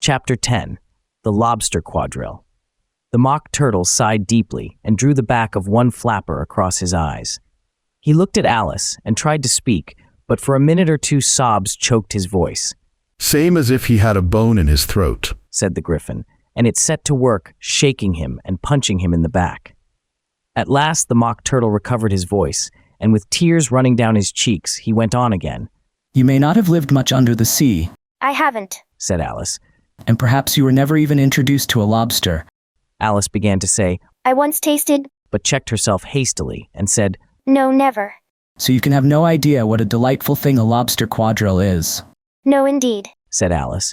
Chapter 10. The Lobster Quadrille. The Mock Turtle sighed deeply and drew the back of one flapper across his eyes. He looked at Alice and tried to speak, but for a minute or two sobs choked his voice. "Same as if he had a bone in his throat," said the Griffin, and it set to work, shaking him and punching him in the back. At last the Mock Turtle recovered his voice, and with tears running down his cheeks, he went on again. "You may not have lived much under the sea," I haven't, said Alice. "and perhaps you were never even introduced to a lobster." Alice began to say, I once tasted, but checked herself hastily and said, no, never. "So you can have no idea what a delightful thing a lobster quadrille is." No, indeed. said Alice.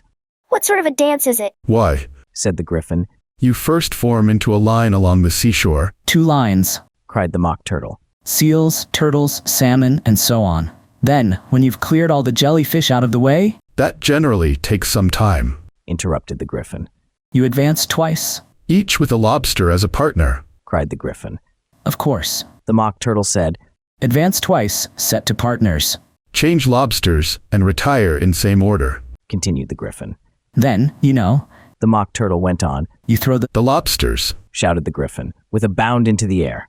What sort of a dance is it? "Why, Said the Griffin. you first form into a line along the seashore." "2 lines. Cried the Mock Turtle. Seals, turtles, salmon, and so on. Then, when you've cleared all the jellyfish out of the way," "That generally takes some time. Interrupted the Griffin. "you advance twice." Each with a lobster as a partner." Cried the Griffin. "Of course. The Mock Turtle said, Advance twice, set to partners." "Change lobsters and retire in same order." Continued the Griffin. "Then, you know, The Mock Turtle went on, you throw "The lobsters. shouted the Griffin, with a bound into the air.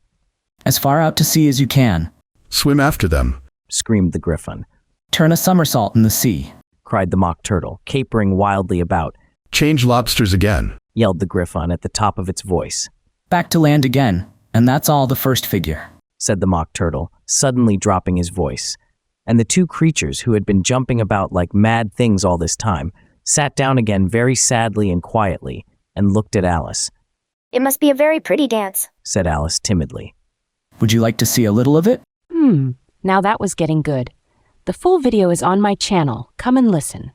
as far out to sea as you can. Swim after them." Screamed the Griffin. Turn a somersault in the sea." Cried the Mock Turtle, capering wildly about. "Change lobsters again." Yelled the Griffin at the top of its voice. "Back to land again, and that's all the first figure." Said the Mock Turtle, suddenly dropping his voice. And the two creatures, who had been jumping about like mad things all this time, sat down again very sadly and quietly, and looked at Alice. It must be a very pretty dance. Said Alice timidly. "Would you like to see a little of it?" Now that was getting good. The full video is on my channel. Come and listen.